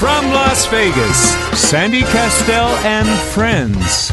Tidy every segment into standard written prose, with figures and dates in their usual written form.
From Las Vegas, Sandy Kastel and friends.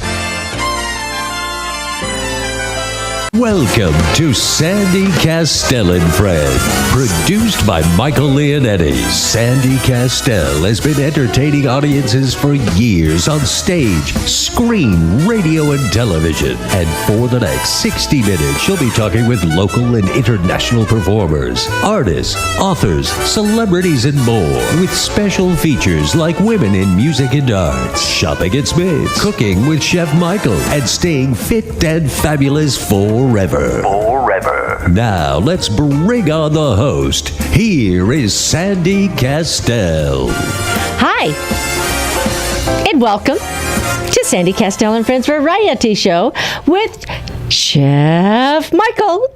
Welcome to Sandy Kastel and Friends, produced by Michael Leonetti. Sandy Kastel has been entertaining audiences for years on stage, screen, radio, and television. And for the next 60 minutes, she'll be talking with local and international performers, artists, authors, celebrities, and more, with special features like women in music and arts, shopping at Smith's, cooking with Chef Michael, and staying fit and fabulous forever. Now, let's bring on the host. Here is Sandy Kastel. Hi, and welcome to Sandy Kastel and Friends Variety Show with Chef Michael,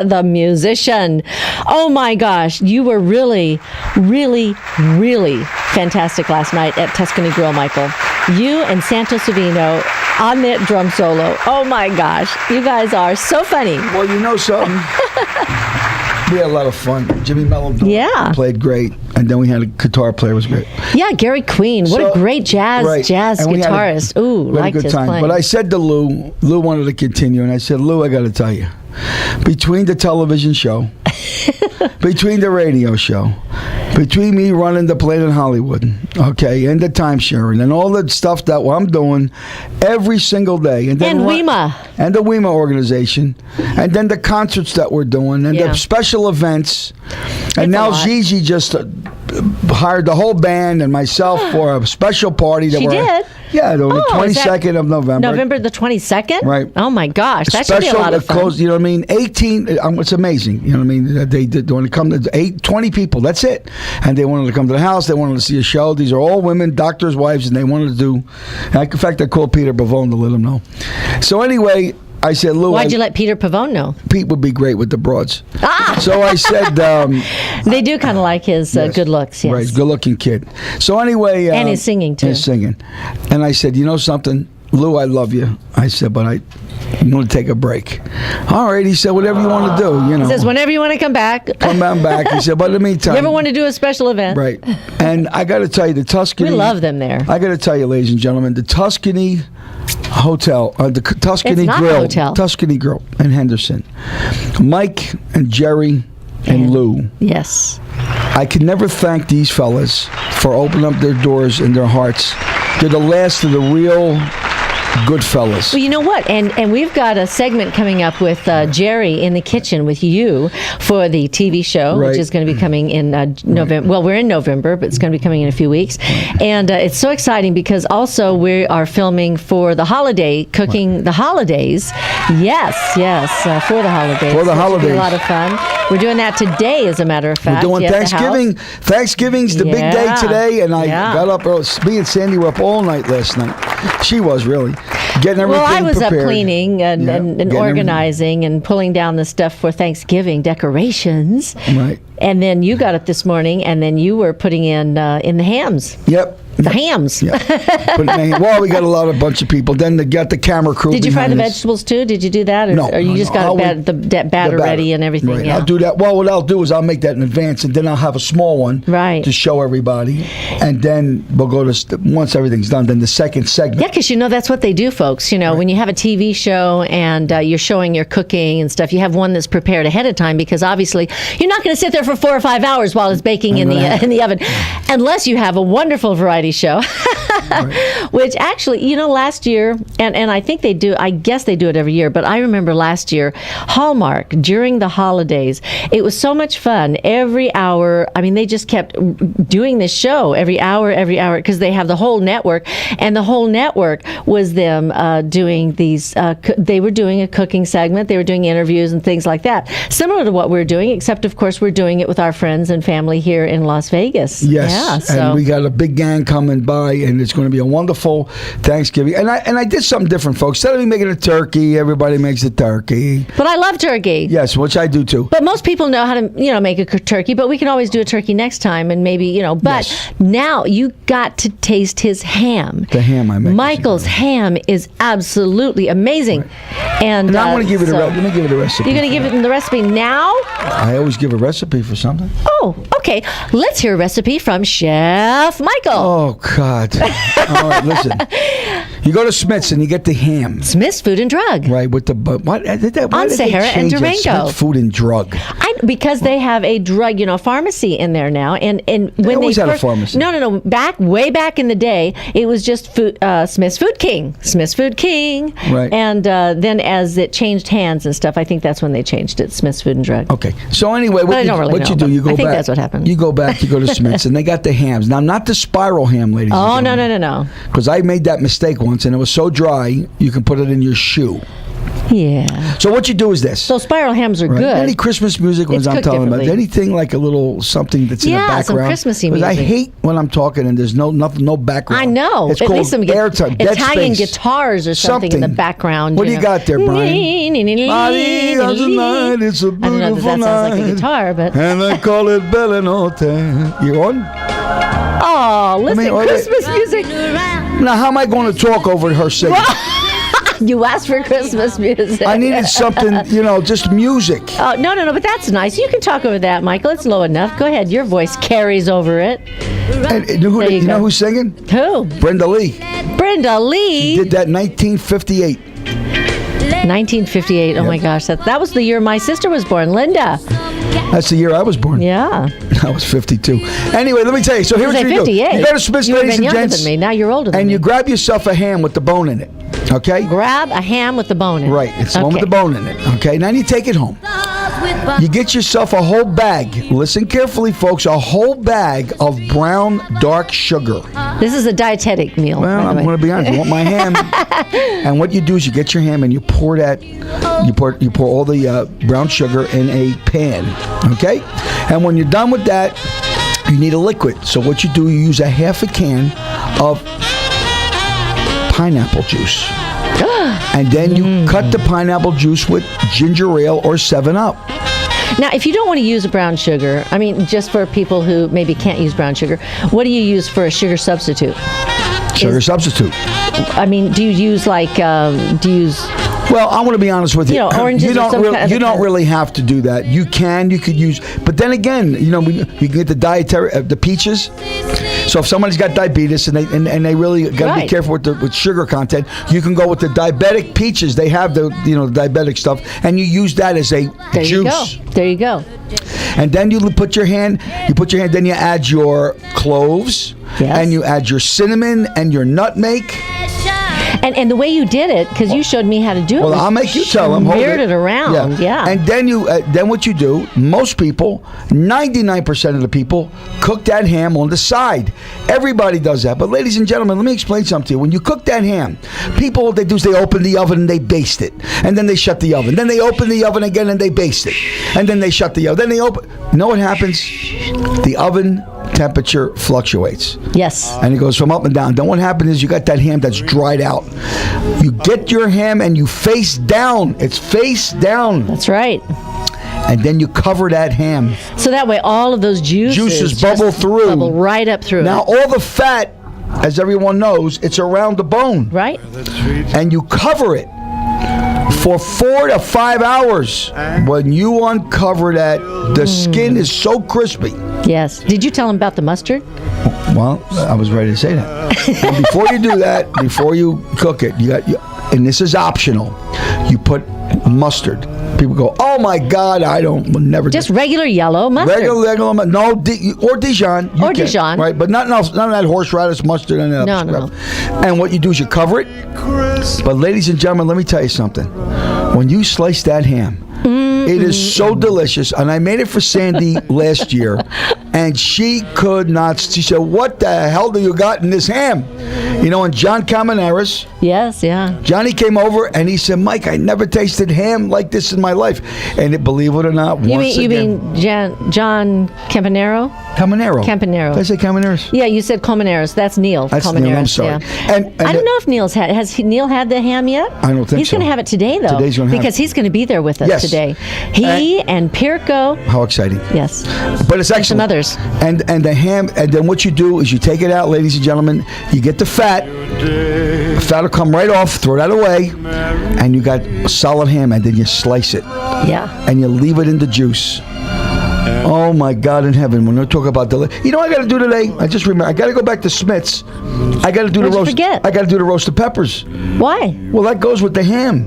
the musician. Oh my gosh, you were really, really, really fantastic last night at Tuscany Grill, Michael. You and Santo Savino on that drum solo. Oh my gosh, you guys are so funny. Well, you know something? We had a lot of fun. Jimmy Mello played great, and then we had a guitar player who was great. Yeah, Gary Queen. What a great jazz guitarist. Liked his playing. But I said to Lou wanted to continue, and I said, Lou, I got to tell you, between the television show, between the radio show, between me running the plane in Hollywood, okay, and the timesharing, and all the stuff that I'm doing every single day, and then WEMA, and the WEMA organization, and then the concerts that we're doing, and the special events, and now Gigi just hired the whole band and myself for a special party that she did. Yeah, the 22nd of November. November the 22nd? Right. Oh, my gosh. That should be a lot of fun. Close, you know what I mean? 18, it's amazing. You know what I mean? They want to come to 20 people. That's it. And they wanted to come to the house. They wanted to see a show. These are all women, doctors' wives, and they wanted to do... In fact, I called Peter Pavone to let him know. So anyway... I said, Lou... Why'd you let Peter Pavone know? Pete would be great with the broads. So I said... they do kind of like his good looks, yes. Right, good-looking kid. So anyway... and he's singing, too. He's singing. And I said, you know something? Lou, I love you. I said, but I'm going to take a break. All right, he said, whatever you want to do, you know. He says, whenever you want to come back. Come on back. He said, but in the meantime... You ever want to do a special event? Right. And I got to tell you, the Tuscany... We love them there. I got to tell you, ladies and gentlemen, the Tuscany... Hotel, the Tuscany Grill, Tuscany Grill in Henderson. Mike and Jerry and Lou. Yes. I can never thank these fellas for opening up their doors and their hearts. They're the last of the real good fellas. Well, you know what? And we've got a segment coming up with Jerry in the kitchen with you for the TV show, which is going to be coming in November. Well, we're in November, but it's going to be coming in a few weeks. And it's so exciting because also we are filming for the holiday, cooking the holidays. Yes, for the holidays. For the holidays. Be a lot of fun. We're doing that today, as a matter of fact. We're doing Thanksgiving. Thanksgiving's the big day today, and I got up early. Me and Sandy were up all night last night. She was really getting everything prepared. Well, I was up cleaning and organizing and pulling down the stuff for Thanksgiving decorations. Right. And then you got up this morning, and then you were putting in the hams. Yep. The hams. Yeah. Well, we got a bunch of people. Then they got the camera crew. Did you fry the vegetables too? Did you do that? Or you just got the batter ready and everything? Right. Yeah. I'll do that. Well, what I'll do is I'll make that in advance, and then I'll have a small one to show everybody. And then we'll go to, once everything's done, then the second segment. Yeah, because that's what they do, folks. When you have a TV show and you're showing your cooking and stuff, you have one that's prepared ahead of time because obviously you're not going to sit there for 4 or 5 hours while it's baking in the oven, unless you have a wonderful variety show. Which actually, last year, and I think they do, I guess they do it every year, but I remember last year, Hallmark, during the holidays, it was so much fun. Every hour, they just kept doing this show every hour, because they have the whole network, and the whole network was them doing these, they were doing a cooking segment, they were doing interviews and things like that. Similar to what we're doing, except, of course, we're doing it with our friends and family here in Las Vegas. Yes, and we got a big gang coming by, and it's going to be a wonderful Thanksgiving. And I did something different, folks. Instead of me making a turkey, everybody makes a turkey. But I love turkey. Yes, which I do too. But most people know how to, make a turkey, but we can always do a turkey next time, and maybe, but Yes. now you got to taste his ham. The ham I make. Michael's ham is absolutely amazing. Right. And I want to give you so let me give you the recipe. you're going to give it the recipe now? I always give a recipe for something. Oh, okay. Let's hear a recipe from Chef Michael. Oh, God. All right, listen. You go to Smith's and you get the ham. Smith's Food and Drug. Right, with the... Why On did they Sahara and change that? Durango. Smith's Food and Drug. Because they have a drug, pharmacy in there now, and when always they had a pharmacy. No, way back in the day, it was just Smith's Food King, Right. And then as it changed hands and stuff, I think that's when they changed it, Smith's Food and Drug. Okay, so anyway, But I don't really what know, you do, but you go I think back. that's what happened. You go back, you go to Smith's, and they got the hams. Now, not the spiral ham, ladies. Oh, no. Because I made that mistake once, and it was so dry, you can put it in your shoe. Yeah. So what you do is this. So spiral hams are Right. good. Any Christmas music ones It's I'm cooked talking about? differently. Anything like a little something that's in the Yeah, background? some Christmassy 'Cause I music. hate when I'm talking and there's no background. I know. It's At called least some airtime, dead Italian space. guitars or something in the background. What do you got there, Brian? I Maria's a night, it's a don't know beautiful that sounds like a night. guitar, but And I call it Bella Notte. You on? oh, listen, wait. Christmas music. Now, how am I going to talk over her singing? You asked for Christmas music. I needed something, just music. Oh, no, but that's nice. You can talk over that, Michael. It's low enough. Go ahead. Your voice carries over it. And There you you know go. who's singing? Who? Brenda Lee. Brenda Lee. Did that in 1958. 1958. Oh, my gosh. That was the year my sister was born. Linda. That's the year I was born. Yeah. I was 52. Anyway, let me tell you. So here's what you do. 58. You go to Smith's, You would have ladies been and younger gents, than me. Now you're older than and me. you grab yourself a ham with the bone in it. Okay? Grab a ham with the bone in it. Right. It's the one with the bone in it. Okay? Now you take it home. You get yourself a whole bag. Listen carefully, folks. A whole bag of brown dark sugar. This is a dietetic meal. Well, by the I'm way. going to be honest. You want my ham? And what you do is you get your ham and you pour that. You pour all the brown sugar in a pan. Okay? And when you're done with that, you need a liquid. So what you do, you use a half a can of pineapple juice. And then you cut the pineapple juice with ginger ale or 7-Up. Now, if you don't want to use a brown sugar, I mean, just for people who maybe can't use brown sugar, what do you use for a sugar substitute? Sugar substitute. I mean, do you use Well, I want to be honest with you. Oranges you or don't some really, kind of- you don't really have to do that. You could use, but then again, you can get the dietary, the peaches. So if somebody's got diabetes and they really got to be Right. careful with sugar content, you can go with the diabetic peaches. They have the the diabetic stuff, and you use that as a There juice. you go. There you go. And then you put your hand, then you add your cloves, Yes. and you add your cinnamon and your nutmeg. And the way you did it, because you showed me how to do it. Well, was I'll make you tell them. Hold Smeared it around. Yeah. And then then what you do? Most people, 99% of the people, cook that ham on the side. Everybody does that. But ladies and gentlemen, let me explain something to you. When you cook that ham, people, what they do is they open the oven and they baste it, and then they shut the oven. Then they open the oven again and they baste it, and then they shut the oven. Then they open. You know what happens? The oven temperature fluctuates. Yes. And it goes from up and down. Then what happens is you got that ham that's dried out. You get your ham and you face down. It's face down. That's right. And then you cover that ham. So that way all of those juices Juices bubble just through. Bubble right up through Now, it. all the fat, as everyone knows, it's around the bone. Right? And you cover it for 4 to 5 hours. When you uncover that, the skin is so crispy. Yes. Did you tell him about the mustard? Well, I was ready to say that. And before you do that, before you cook it, and this is optional, you put mustard. People go, "Oh my God, will never." Just regular yellow mustard. regular, no, or Dijon. You Or can, Dijon. right? But none of that horseradish mustard and that No, stuff. And what you do is you cover it. But ladies and gentlemen, let me tell you something. When you slice that ham, it is so delicious. And I made it for Sandy last year, and she could not. She said, "What the hell do you got in this ham?" And John Camanaris. Yes, yeah. Johnny came over and he said, Mike, I never tasted ham like this in my life. And believe it or not, You mean John Campanaro? Campanaro. Did I say Camanaris? Yeah, you said Colmenares. That's Neil. That's Colmenares, Neil, I'm sorry. Yeah. And I don't know if Neil had the ham yet? I don't think He's so. going to have it today, though. Today's going to have because he's going to be there with us Yes. today. He and Pirko. How exciting. Yes. But it's And some excellent. others. And the ham, and then what you do is you take it out, ladies and gentlemen, you get the fat. The fat will come right off, throw that away, and you got a solid ham, and then you slice it. Yeah. And you leave it in the juice. Oh my God in heaven! When we talk about what I got to do today? I just remember I got to go back to Smith's. I got to do What'd the you roast. forget? I got to do the roasted peppers. Why? Well, that goes with the ham.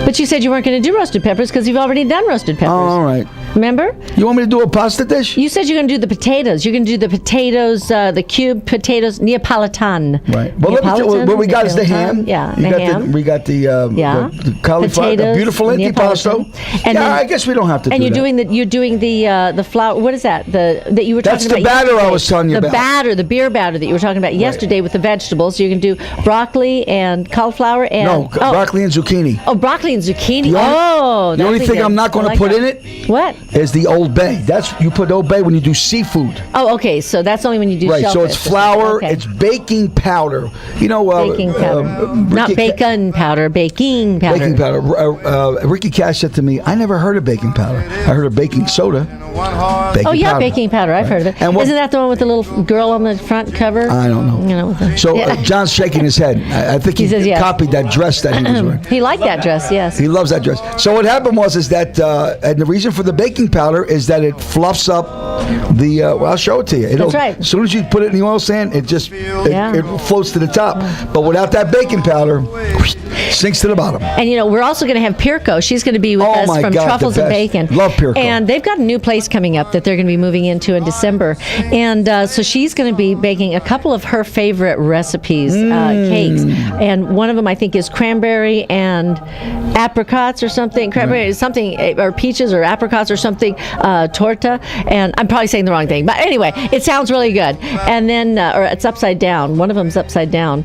But you said you weren't going to do roasted peppers because you've already done roasted peppers. Oh, all right. Remember? You want me to do a pasta dish? You said you're going to do the potatoes. You're going to do the potatoes, the cubed potatoes, Neapolitan. Right. Well, let me tell you, what we got is the ham. Yeah, you the got ham. We got the cauliflower, the Potatoes, beautiful antipasto. Neapolitan. And I guess we don't have to. And do you're doing the flour. What is that? That you were talking That's about. the batter yesterday. I was telling you about. The batter, the beer batter that you were talking about yesterday with the vegetables. So you can do broccoli and cauliflower and broccoli and zucchini. Oh, broccoli and zucchini. The only thing I'm not going to put in it what is the Old Bay. That's you put Old Bay when you do seafood. Oh, okay. So that's only when you do right. So shellfish. it's flour. Okay. It's baking powder. Baking powder, not bacon powder. Baking powder. Baking powder. Ricky Cash said to me, "I never heard of baking powder. I heard of baking soda." Baking powder. Baking powder. I've heard of it. Isn't that the one with the little girl on the front cover? I don't know. John's shaking his head. I think he says yes. copied that dress that he was wearing. He liked that dress. Yes. He loves that dress. So what happened was that, and the reason for the baking powder is that it fluffs up the. I'll show it to you. That's right. As soon as you put it in the oil sand, it just it floats to the top. But without that baking powder, sinks to the bottom. And we're also going to have Pirko. She's going to be with us from God, Truffles and Bacon. Love Pirko. And they've got a new place coming up that they're going to be moving into in December. And so she's going to be baking a couple of her favorite recipes, cakes. And one of them I think is cranberry and apricots or something. Cranberry something, or peaches or apricots or something, torta. And I'm probably saying the wrong thing. But anyway, it sounds really good. And then, or it's upside down. One of them's upside down.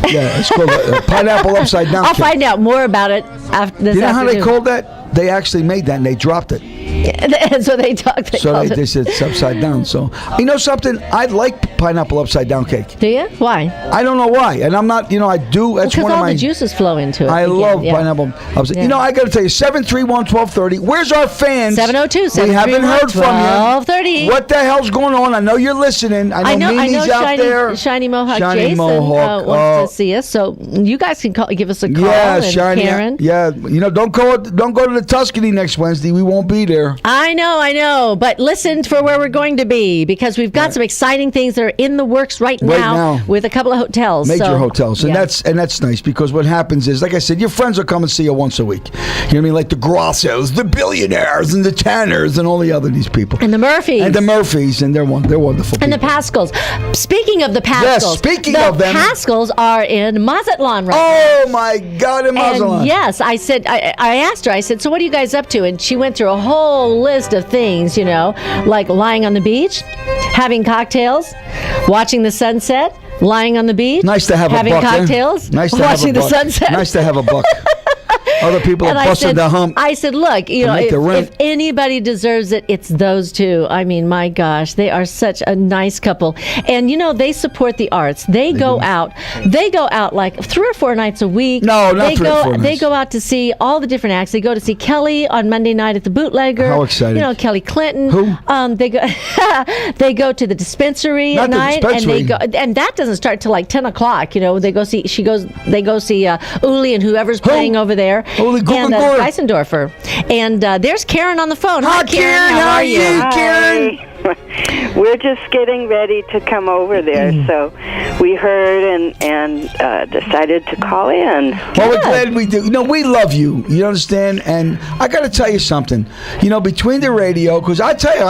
Yeah, it's called pineapple upside down. I'll find out more about it after this. You know afternoon. how they called that? They actually made that and they dropped it. And so they talked. They said it's upside down. So you know something? I like pineapple upside down cake. Do you? Why? I don't know why, and I'm not. I do. That's because one all of my. the juices flow into it. I love pineapple upside. Yeah. I got to tell you, 731-1230. Where's our fans? 702-731-1230. We haven't heard from you. What the hell's going on? I know you're listening. I know Mimi's out there. Shiny Mohawk Shiny Jason Mohawk. wants to see us, so you guys can give us a call. Yeah, and Shiny. Karen. Yeah, don't go to the Tuscany next Wednesday. We won't be there. I know, but listen for where we're going to be because we've got some exciting things that are in the works right now with a couple of hotels. Major hotels. And that's nice because what happens is, like I said, your friends will come and see you once a week. You know what I mean? Like the Grossos, the billionaires, and the Tanners, and all these people. And the Murphys. And they're wonderful people. And the Pascals. Speaking of the Pascals. Yes, speaking of them. The Pascals are in Mazatlan right now. Oh, my God, in Mazatlan. And yes, I said, I asked her, I said, so what are you guys up to? And she went through a whole list of things, like lying on the beach, having cocktails, watching the sunset, lying on the beach. Nice to have having a buck. cocktails, Watching the sunset. Nice to have a buck. Other people are busting the hump. I said, look, if anybody deserves it, it's those two. I mean, my gosh, they are such a nice couple. And, they support the arts. They go out like 3 or 4 nights a week. No, not 3 or 4 nights. They go out to see all the different acts. They go to see Kelly on Monday night at the Bootlegger. How exciting. Kelly Clinton. Who? They go to the dispensary at night. And that doesn't start till like 10 o'clock. They go see Uli and whoever's playing over there. Holy and Geisendorfer. And there's Karen on the phone. Hi, Karen. How are you, Karen? We're just getting ready to come over there, so we heard and decided to call in. Well, we're glad we do. We love you. You understand? And I got to tell you something. Between the radio, because I tell you,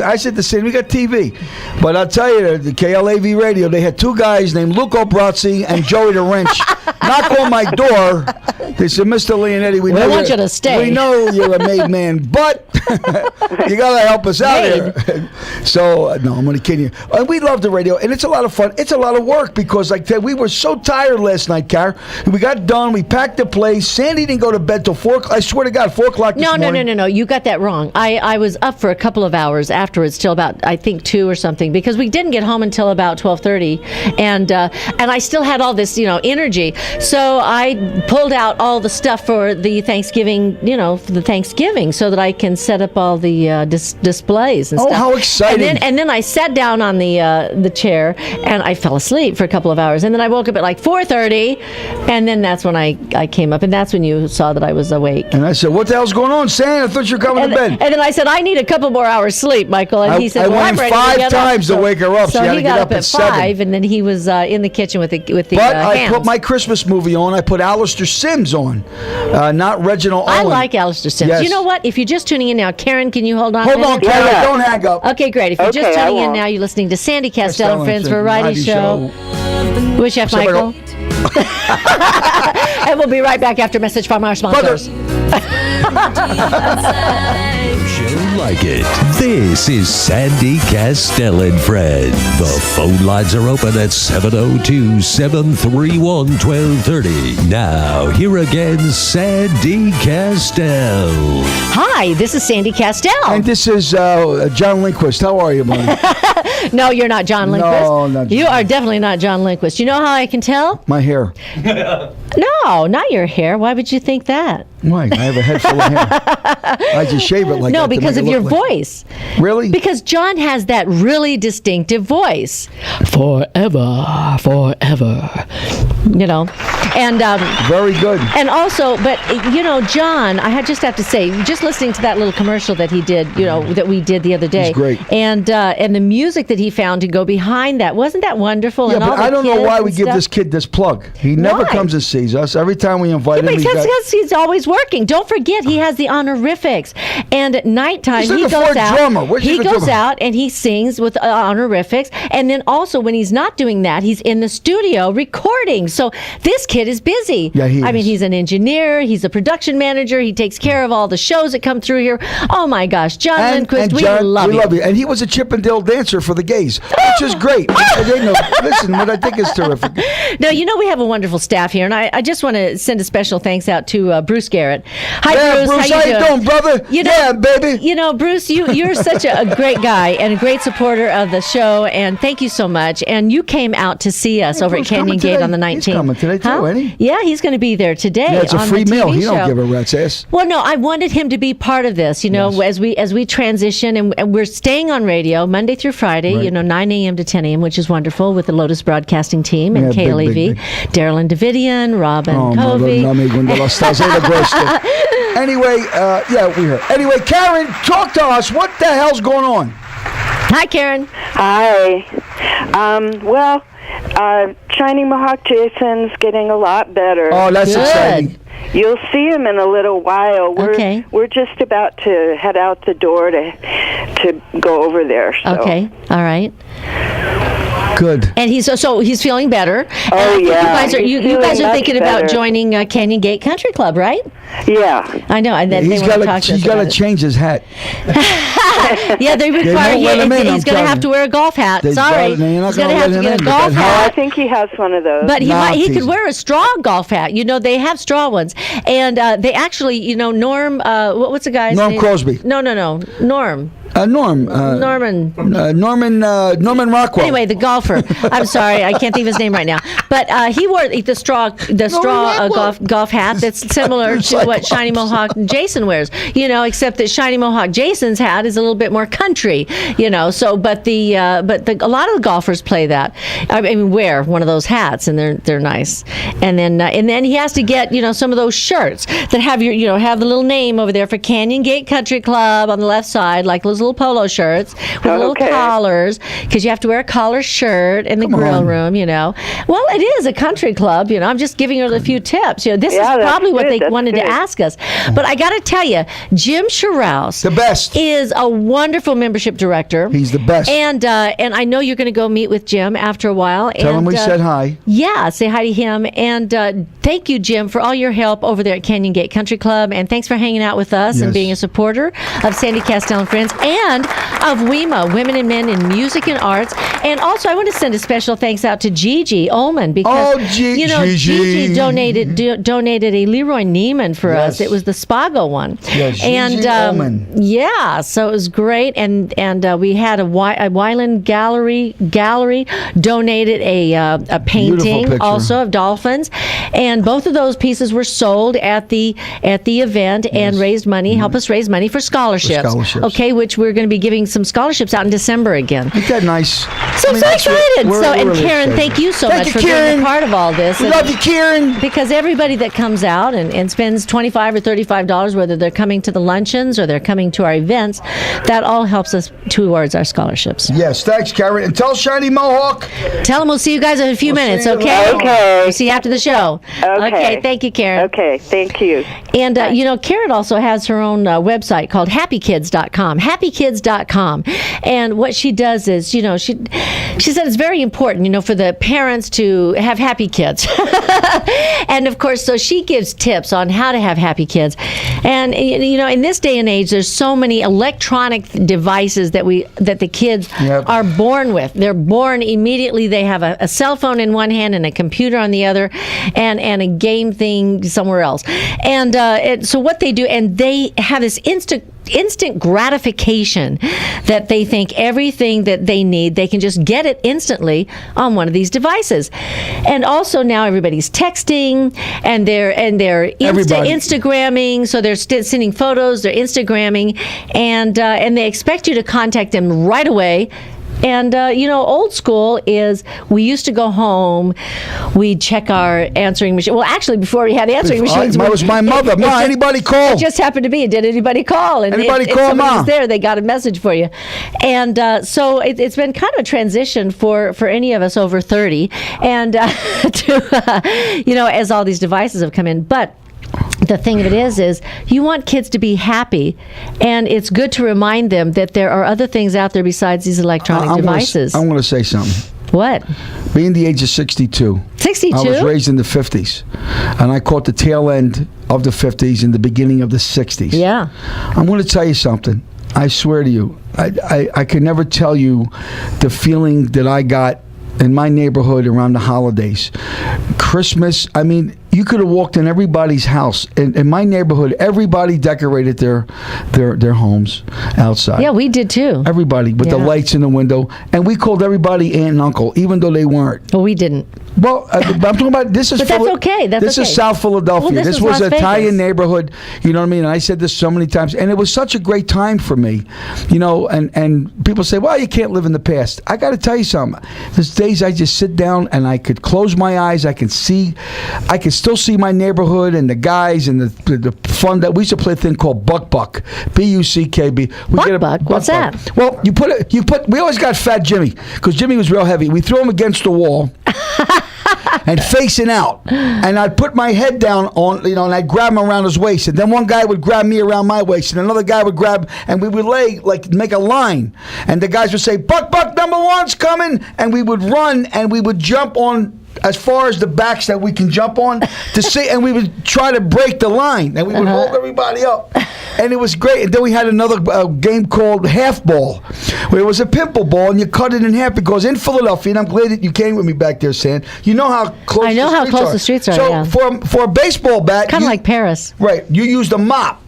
I said the same. We got TV, but I'll tell you, the KLAV radio, they had 2 guys named Luco Brazzi and Joey the Wrench knock on my door. They said, Mr. Leonetti, we want you to stay. We know you're a made man, but you got to help us out here. So no, I'm only kidding you. And we love the radio, and it's a lot of fun. It's a lot of work because, like, we were so tired last night, Kara. We got done. We packed the place. Sandy didn't go to bed till 4 o'clock. I swear to God, 4 o'clock this morning. No. You got that wrong. I was up for a couple of hours afterwards, till about, I think, 2 or something, because we didn't get home until about 12:30, and I still had all this, energy. So I pulled out all the stuff for the Thanksgiving, so that I can set up all the displays and stuff. Oh, how exciting! And then I sat down on the chair and I fell asleep for a couple of hours, and then I woke up at like 4:30, and then that's when I came up, and that's when you saw that I was awake. And I said, "What the hell's going on, Sam? I thought you were coming to bed." And then I said, "I need a couple more hours sleep, Michael." And he said, I "Well, went I'm ready 5 to get times up." to wake her up. So she had he to got get up at 7. 5, and then he was in the kitchen with the But I hams. put my Christmas movie on. I put Alistair Sims on, not Reginald Owen. I like Alistair Sims. Yes. You know what? If you're just tuning in now, Karen, can you hold on? Hold a on, minute? Karen. Yeah. Don't hang up. Okay, great. If you're Okay, just I tuning in won't. now, you're listening to Sandy Kastel and Friends Friends, Variety Show. With Chef Chef Michael. And we'll be right back after a message from our sponsors. Show like it. This is Sandy Kastel and Friends. The phone lines are open at 702-731-1230. Now, here again, Sandy Kastel. Hi, this is Sandy Kastel. And this is John Lindquist. How are you, buddy? No, you're not John Lindquist. No, not John. You are definitely not John Lindquist. You know how I can tell? My hair. No, not your hair. Why would you think that? Why? I have a head full of hair. I just shave it like No, that to because make of it your look like- voice. Really? Because John has that really distinctive voice. Forever. And Very good. and also, but John, just have to say, just listening to that little commercial that he did, that we did the other day. He's great. And the music that he found to go behind that, wasn't that wonderful? Yeah, and all but the I don't know kids why we and give stuff? this kid this plug. He never Why? comes and sees us. Every time we invite him, Because he's always working. Don't forget, he has the honorifics. And at nighttime, He's like he a goes Ford out. drummer. Where's He the goes drummer? out and he sings with honorifics. And then also, when he's not doing that, he's in the studio recording. So this kid is busy. Yeah, he I mean, is. he's an engineer. He's a production manager. He takes care of all the shows that come through here. Oh my gosh, John Lindquist, we John, love you. And he was a Chippendale dancer for the gays, which is great. They know. Listen, what I think is terrific. No, we have a wonderful staff here, and I just want to send a special thanks out to Bruce Garrett. Hi, Yeah, Bruce. how you doing, brother? Yeah, baby. Bruce, you're such a great guy and a great supporter of the show, and thank you so much. And you came out to see us over Bruce at Canyon coming Gate today. on the 19th. He's coming today too, ain't he? Yeah, he's going to be there today. Yeah, it's a on free the meal. TV He show. don't give a rat's ass. Well, no, I wanted him to be part of this, Yes. as we transition, and we're staying on radio Monday through Friday, Right. 9 a.m. to 10 a.m., which is wonderful, with the Lotus Broadcasting team and Yeah, big, KLEV, big. Daryl and Davidian, Robin Oh, my Covey. Lord, amigo, de la Stazera Grosta. Anyway, yeah, we're here. Anyway, Karen, talk to us. What the hell's going on? Hi, Karen. Hi. Shining Mohawk Jason's getting a lot better. Oh, that's Good. exciting. You'll see him in a little while. Okay. We're just about to head out the door to go over there. So. Okay. All right. Good. And he's feeling better. Oh, And I think yeah. You He's guys are feeling thinking much about better. joining Canyon Gate Country Club, right? Yeah. I know. And then He's they want to talk to us got about to it. change his hat. Yeah, they require won't let him in, he's I'm going to telling have you. to wear a golf hat. They Sorry. got- you're not He's going gonna to have let to him get in a with golf that Oh, hat. I think he has one of those. But he Nah, could teasing. wear a straw golf hat. They have straw ones. And they actually, Norm, what's the guy's Norm name? Crosby. No. Norm. Norman. Norman Rockwell. Anyway, the golfer. I'm sorry, I can't think of his name right now. But he wore the straw Rockwell. golf hat that's similar to what Shiny Mohawk Jason wears. Except that Shiny Mohawk Jason's hat is a little bit more country. So but a lot of the golfers play that. I mean, wear one of those hats, and they're nice. And then he has to get some of those shirts that have have the little name over there for Canyon Gate Country Club on the left side, like those little polo shirts with little Okay. collars, because you have to wear a collar shirt in the grill on. room. Well, it is a country club. I'm just giving her a few tips. This Yeah, is that's probably what good, they that's wanted to good. ask us. But I got to tell you, Jim Scharouse The best. is a wonderful membership director. He's the best. And I know you're going to go meet with Jim after a while. Tell him we said hi. Yeah, say hi to him. And thank you, Jim, for all your help over there at Canyon Gate Country Club. And thanks for hanging out with us and being a supporter of Sandy Kastel and Friends and of WEMA, Women and Men in Music and Arts. And also, I want to send a special thanks out to Gigi Ullman because Gigi donated a Leroy Neiman for us. It was the Spago one. Yes, Gigi Ullman. Yeah, so it was great. And we had a Wyland Gallery donated a painting also of dolphins, and both of those pieces were sold at the event and raised money. Help us raise money for scholarships. Okay, which we're going to be giving some scholarships out in December again. Ain't that nice? So excited. And really Karen, excited. Thank you so much for being a part of all this. We love you, Karen. Because everybody that comes out and spends $25 or $35, whether they're coming to the luncheons or they're coming to our events, that all helps us towards our scholarships. Yes, thanks, Karen. And tell Shiny Mohawk. Tell them we'll see you guys in a few minutes, okay? Okay. We'll see you after the show. Okay, thank you, Karen. Okay, thank you. And, Karen also has her own website called happykids.com. Happykids.com. And what she does is, she said it's very important, for the parents to have happy kids. And, of course, so she gives tips on how to have happy kids. And, in this day and age, there's so many electronic devices that the kids are born with. They're born immediately. They have a cell phone in one hand and a computer on the other and a game thing somewhere else. And so what they do, and they have this instant gratification that they think everything that they need, they can just get it instantly on one of these devices. And also now everybody's texting and they're Instagramming, so they're sending photos, they're Instagramming, and they expect you to contact them right away. And, old school is we used to go home, we'd check our answering machine. Well, actually, before we had answering machines. It was my mother. Ma, anybody call? It just happened to be. Did anybody call? And anybody call, somebody Ma? was there, they got a message for you. And so it's been kind of a transition for any of us over 30 and as all these devices have come in. But the thing of it is you want kids to be happy, and it's good to remind them that there are other things out there besides these electronic devices. I'm going to say something. What? Being the age of 62. 62? I was raised in the 50s, and I caught the tail end of the 50s and the beginning of the 60s. Yeah. I'm going to tell you something. I swear to you, I can never tell you the feeling that I got in my neighborhood around the holidays. Christmas, you could have walked in everybody's house. In my neighborhood, everybody decorated their homes outside. Yeah, we did too. Everybody, with the lights in the window. And we called everybody aunt and uncle, even though they weren't. Well, we didn't. Well, I'm talking about, this is... But that's okay. This is South Philadelphia. Well, this was an Las Italian Vegas. neighborhood. You know what I mean? And I said this so many times. And it was such a great time for me. And people say, well, you can't live in the past. I got to tell you something. There's days I just sit down and I could close my eyes. I can still see my neighborhood and the guys and the fun that we used to play a thing called Buck, B-U-C-K-B. Buck? What's that? Well, we always got Fat Jimmy because Jimmy was real heavy. We threw him against the wall. And facing out, and I'd put my head down on, and I'd grab him around his waist, and then one guy would grab me around my waist, and another guy would grab, and we would make a line, and the guys would say, Buck, number one's coming, and we would run, and we would jump on as far as the backs that we can jump on to see, and we would try to break the line, and we would hold everybody up, and it was great. And then we had another game called half ball, where it was a pimple ball, and you cut it in half, because in Philadelphia, and I'm glad that you came with me back there, Sam, you know how close the streets are. So for a baseball bat, kind of like Paris, right? You used a mop.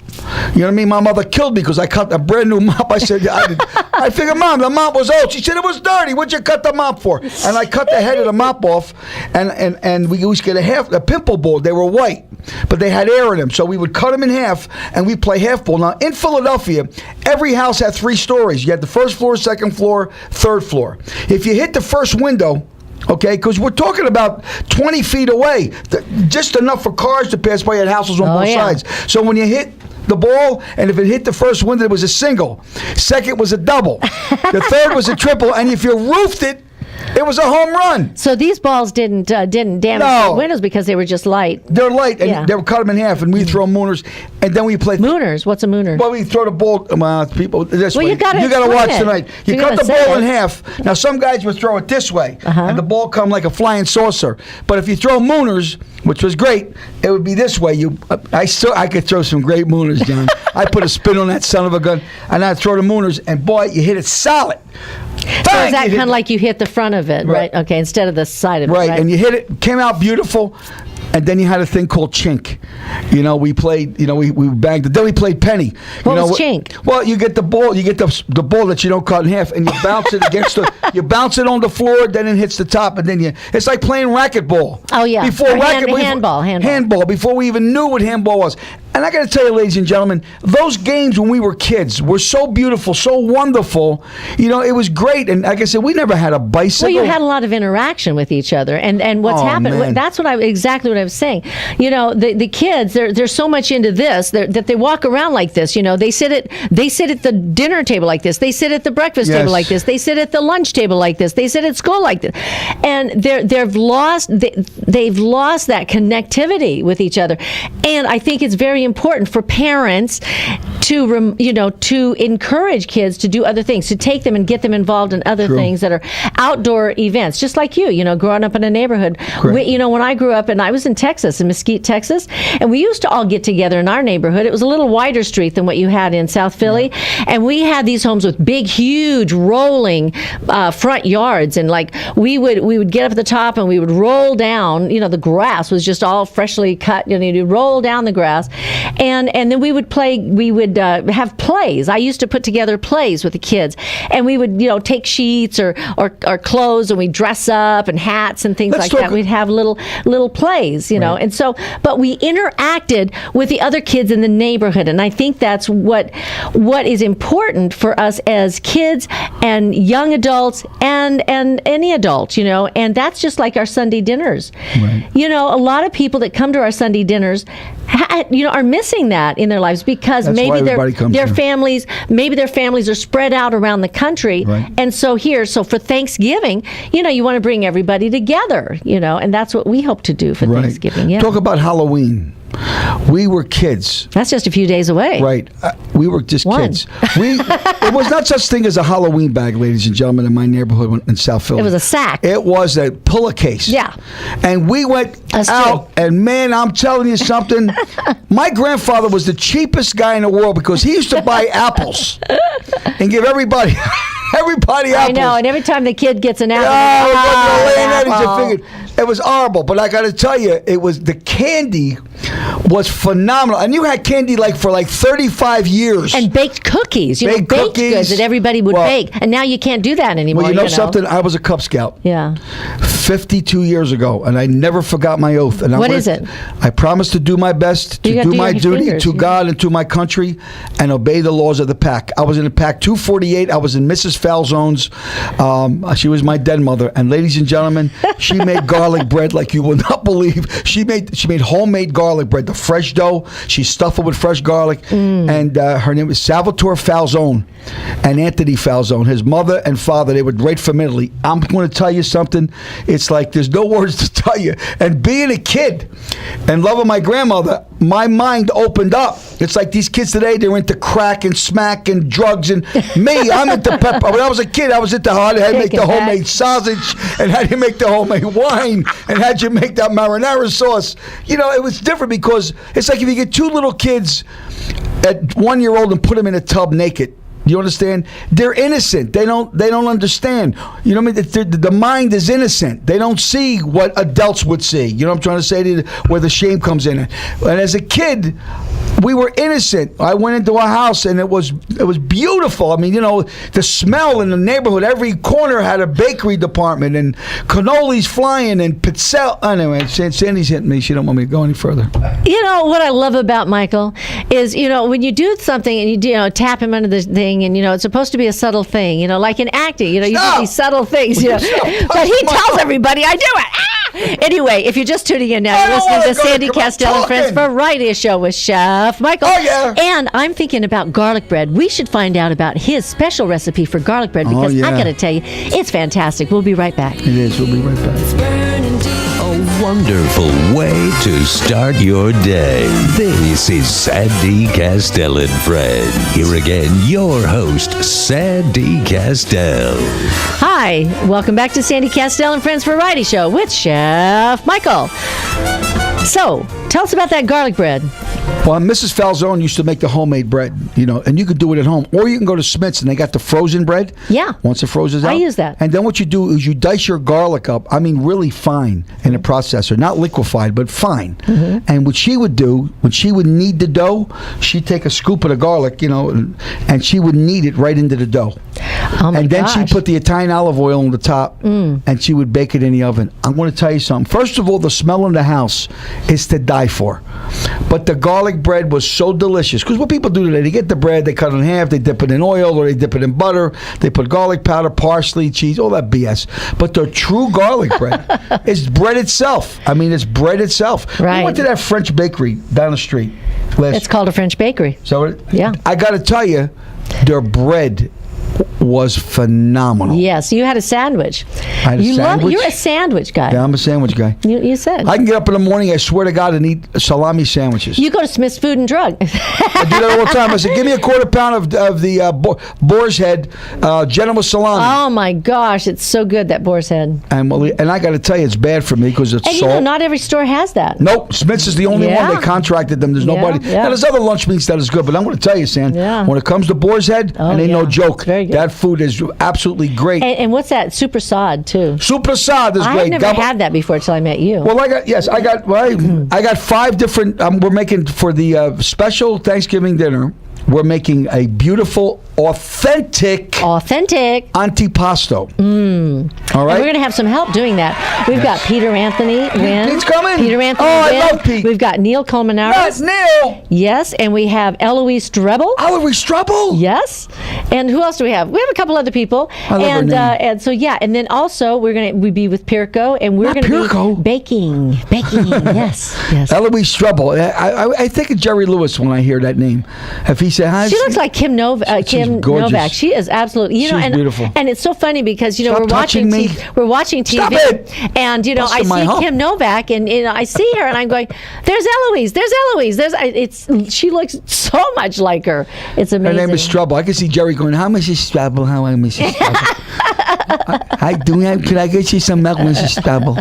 You know what I mean? My mother killed me because I cut a brand new mop. I said, I figured, Mom, the mop was old. She said, it was dirty. What'd you cut the mop for? And I cut the head of the mop off, and we used to get a pimple ball. They were white, but they had air in them. So we would cut them in half, and we'd play half ball. Now, in Philadelphia, every house had 3 stories. You had the first floor, second floor, third floor. If you hit the first window, okay, because we're talking about 20 feet away, just enough for cars to pass by at houses on both sides. So when you hit the ball, and if it hit the first window, it was a single. Second was a double. The third was a triple. And if you roofed it, It was a home run. So these balls didn't damage the windows because they were just light. They're light, and they were cut them in half, and we throw mooners, and then we play. Mooners? What's a mooner? Well, we throw the ball. People, this way. You got to watch tonight. You cut the ball in half. Now, some guys would throw it this way, and the ball come like a flying saucer. But if you throw mooners, which was great, it would be this way. I could throw some great mooners, John. I put a spin on that son of a gun, and I'd throw the mooners, and boy, you hit it solid. So is that kind of like you hit the front of it, right? Okay, instead of the side of it, right? And you hit it, came out beautiful. And then you had a thing called chink. We played, we banged it. Then we played penny. What was chink? Well, you get the ball, the ball that you don't cut in half, and you bounce it against you bounce it on the floor, then it hits the top, and then it's like playing racquetball. Oh, yeah. Handball. Before we even knew what handball was. And I got to tell you, ladies and gentlemen, those games when we were kids were so beautiful, so wonderful. It was great. And like I said, we never had a bicycle. Well, you had a lot of interaction with each other. And what's happened, man. That's exactly what I was saying. The kids, they're so much into this that they walk around like this. They sit at the dinner table like this. They sit at the breakfast table like this. They sit at the lunch table like this. They sit at school like this. And they've lost that connectivity with each other. And I think it's very important for parents to encourage kids to do other things, to take them and get them involved in other things that are outdoor events, just like growing up in a neighborhood. When I grew up, and I was in Texas, in Mesquite, Texas, and we used to all get together in our neighborhood. It was a little wider street than what you had in South Philly, and we had these homes with big, huge, rolling front yards, and we would get up at the top and we would roll down. The grass was just all freshly cut. You'd roll down the grass, and then we would play. We would have plays. I used to put together plays with the kids, and we would take sheets or clothes, and we'd dress up and hats and things like that. We'd have little plays, and so, but we interacted with the other kids in the neighborhood, and I think that's what is important for us as kids and young adults and any adult, and that's just like our Sunday dinners. Right. A lot of people that come to our Sunday dinners are missing that in their lives because maybe their families are spread out around the country, and so for Thanksgiving, you want to bring everybody together, and that's what we hope to do for Thanksgiving. Yeah. Talk about Halloween. We were kids. That's just a few days away. Right. We were just kids. It was not such thing as a Halloween bag, ladies and gentlemen, in my neighborhood in South Philly. It was a sack. It was a pillowcase. Yeah. And we went out, and man, I'm telling you something. My grandfather was the cheapest guy in the world because he used to buy apples and give everybody apples. I know, and every time the kid gets an apple, it was horrible. But I got to tell you, the candy was phenomenal. And you had candy for 35 years. And baked cookies, baked goods that everybody would bake. And now you can't do that anymore. Well, you know something? I was a Cub Scout. Yeah. 52 years ago, and I never forgot my oath. And what is it? I promised to do my best, to do my duty to God and to my country, and obey the laws of the pack. I was in the pack 248. I was in Mrs. Falzone's. She was my dead mother. And ladies and gentlemen, she made garlic bread like you will not believe. She made homemade garlic bread, the fresh dough. She stuffed it with fresh garlic. And her name was Salvatore Falzone and Anthony Falzone. His mother and father, they were right from Italy. I'm going to tell you something. It's like there's no words to tell you. And being a kid and loving my grandmother, my mind opened up. It's like these kids today, they're into crack and smack and drugs. And me, I'm into pepper. When I was a kid, I was into how to make the homemade sausage and how do you make the homemade wine and how do you make that marinara sauce. It was different because it's like if you get two little kids at 1 year old and put them in a tub naked. You understand? They're innocent. They don't understand. You know what I mean? The mind is innocent. They don't see what adults would see. You know what I'm trying to say to you? Where the shame comes in. And as a kid, we were innocent. I went into a house and it was beautiful. I mean, the smell in the neighborhood. Every corner had a bakery department and cannolis flying and pizza. Anyway, Sandy's hitting me. She don't want me to go any further. What I love about Michael is, when you do something and you tap him under the thing, and it's supposed to be a subtle thing, like in acting, you do these subtle things, but he tells everybody I do it. Anyway, if you're just tuning in now, you're listening to Sandy Kastel and Friends Variety Show with Chef Michael. Oh, yeah. And I'm thinking about garlic bread. We should find out about his special recipe for garlic bread because I got to tell you, it's fantastic. We'll be right back. It is. We'll be right back. A wonderful way to start your day. This is Sandy Kastel and Friends. Here again, your host, Sandy Kastel. Hi, welcome back to Sandy Kastel and Friends Variety Show with Chef Michael. So, tell us about that garlic bread. Well, Mrs. Falzone used to make the homemade bread, and you could do it at home. Or you can go to Smith's, and they got the frozen bread. Yeah. Once it freezes out. I use that. And then what you do is you dice your garlic up, really fine in a processor. Not liquefied, but fine. Mm-hmm. And what she would do, when she would knead the dough, she'd take a scoop of the garlic, and she would knead it right into the dough. Oh my and then gosh. she'd put the Italian olive oil on the top, and she would bake it in the oven. I'm going to tell you something. First of all, the smell in the house is to die for. But the garlic bread was so delicious. Because what people do today, they get the bread, they cut it in half, they dip it in oil, or they dip it in butter, they put garlic powder, parsley, cheese, all that BS. But the true garlic bread is bread itself. It's bread itself. Right. We went to that French bakery down the street. It's called a French bakery. So yeah. I got to tell you, their bread was phenomenal. Yes, you had a sandwich. I had a sandwich. You're a sandwich guy. Yeah, I'm a sandwich guy. You said. I can get up in the morning, I swear to God, and eat salami sandwiches. You go to Smith's Food and Drug. I do that all the time. I said, give me a quarter pound of the boar's head Genoa salami. Oh my gosh, it's so good, that boar's head. And I got to tell you, it's bad for me because it's and salt. not every store has that. Nope, Smith's is the only one. They contracted them. There's nobody. Yeah. Now, there's other lunch meats that is good, but I'm going to tell you, Sam, when it comes to boar's head, and ain't no joke, that food is absolutely great. And what's that? Super sod too. Super sod is great. I've never had that before till I met you. Well, I got 5 different. We're making for the special Thanksgiving dinner. We're making a beautiful, authentic antipasto. All right. And we're going to have some help doing that. We've got Peter Anthony Wynn. Pete's coming. Peter Anthony Wynn. I love Pete. We've got Neil Colmenares. That's Neil. Yes, and we have Eloise Strebel. Eloise Strebel. Yes. And who else do we have? We have a couple other people. I love her name. And so and then also we'd be with Pirko, and we're going to be baking. Yes. Eloise Strebel. I think of Jerry Lewis when I hear that name. If he said, she looks like Kim Novak. She is absolutely, she's beautiful. And it's so funny because we're watching TV, Stop it. and I see Kim Novak, and I see her, and I'm going, "There's Eloise. She looks so much like her. It's amazing." Her name is Strebel. I can see Jerry going, "How much is Strebel? How much is Strebel? Can I get you some milk, Mrs. Strebel?"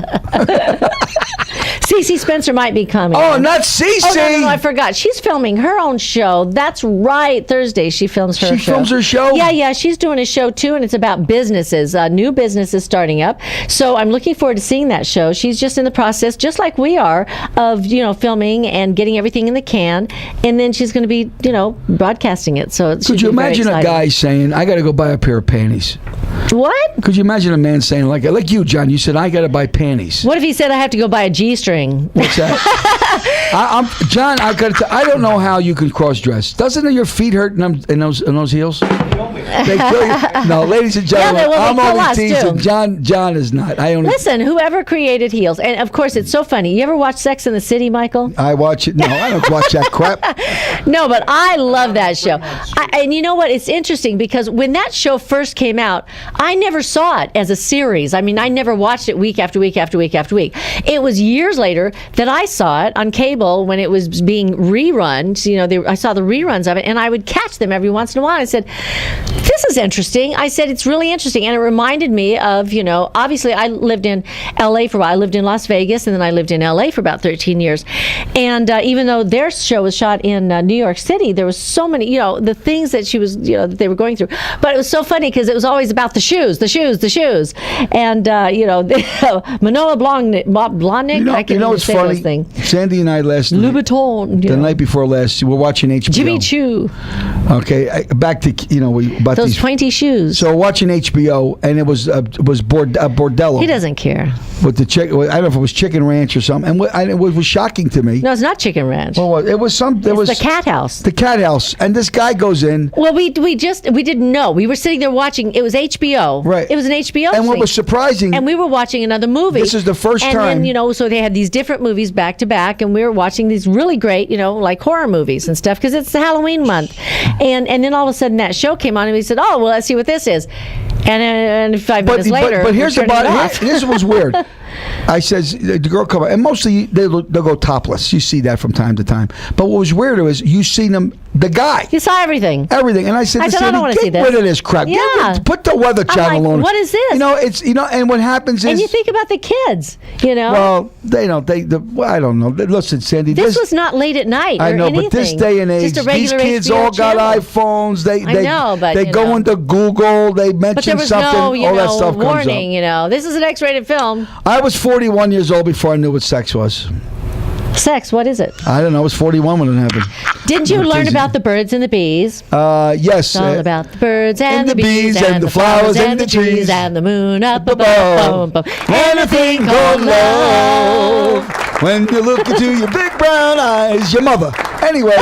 Cece Spencer might be coming. Oh, not Cece. Oh, no, I forgot. She's filming her own show. That's right. Thursday she films her show. She films her show? Yeah. She's doing a show too, and it's about businesses, new businesses starting up. So I'm looking forward to seeing that show. She's just in the process, just like we are, of filming and getting everything in the can, and then she's going to be broadcasting it. So could you imagine a guy saying, "I got to go buy a pair of panties"? What? Could you imagine a man saying like you, John? You said, "I got to buy panties." What if he said, "I have to go buy a G-string"? What's that? John, I don't know how you can cross dress. Doesn't your feet hurt in those heels? They kill you. No, ladies and gentlemen, I'm only teasing. John is not. Listen, whoever created heels, and of course it's so funny. You ever watch Sex in the City, Michael? I watch it. No, I don't watch that crap. No, but I love that show. And you know what? It's interesting because when that show first came out, I never saw it as a series. I never watched it week after week after week after week. It was years later that I saw it on cable when it was being rerun. I saw the reruns of it, and I would catch them every once in a while. I said, "This is interesting." I said, "It's really interesting," and it reminded me of obviously I lived in L.A. for a while. I lived in Las Vegas, and then I lived in L.A. for about 13 years. And even though their show was shot in New York City, there was so many the things that she was that they were going through. But it was so funny because it was always about the shoes, and Manoa Blahnik. I can't even say those things. Sandy, Sandy and I last night, Louboutin. the night before last, we're watching HBO. Jimmy Choo. Okay, back to about Those these pointy shoes. So watching HBO, and it was Bordello. He doesn't care. With the chick, I don't know if it was Chicken Ranch or something, and it was shocking to me. No, it's not Chicken Ranch. Well, it was some. It was the Cat House. The Cat House, and this guy goes in. Well, we didn't know. We were sitting there watching. It was HBO. Right. It was an HBO. And what thing. was surprising. And we were watching another movie. This is the first time. And then, so they had these different movies back to back, and we were watching these really great, like horror movies and stuff, because it's the Halloween month. And then all of a sudden that show came on, and we said, oh, well, let's see what this is. And 5 minutes later, but here's the bottom. This was weird. I says the girl come up, and mostly they'll go topless. You see that from time to time. But what was weirder is you seen them, the guy. You saw everything. Everything, and I said, I don't want to see get this. rid of this crap. Yeah. Put the Weather Channel on. What is this? And what happens is. And you think about the kids, Well, they don't. I don't know. Listen, Sandy. This was not late at night. I know, or anything. but this day and age, Just a these regular kids HBO all got channel. iPhones. They but, go into Google. They But there mention was something. no, all that stuff warning. comes up. This is an X-rated film. I was 41 years old before I knew what sex was. Sex, what is it? I don't know. I was 41 when it happened. Didn't you learn about the birds and the bees? Yes. It's all about the birds and the bees and the flowers and the trees and the moon up above. above. And a thing called love. When you look into your big brown eyes, your mother. Anyway,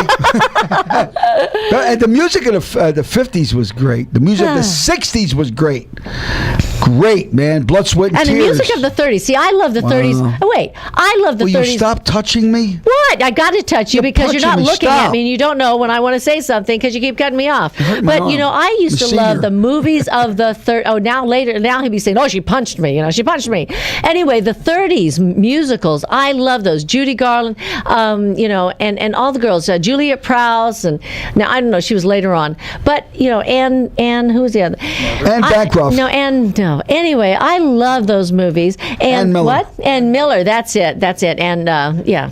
and the music of the 50s was great. The music of the 60s was great. Great, man. Blood, sweat, and tears. And the music of the 30s. See, I love the 30s. Oh, wait. I love the 30s. Will you stop touching me? What? I got to touch you because you're not looking Stop. at me and you don't know when I want to say something because you keep cutting me off. But, I used to love the movies of the 30s. Oh, now he'd be saying, oh, she punched me. She punched me. Anyway, the 30s musicals, I love those. Judy Garland, and all the girls. Juliet Prowse. And now, I don't know. She was later on. But, Anne, who was the other? Anne Bancroft. No. Anyway, I love those movies. And Miller. what? And Miller. That's it. And yeah.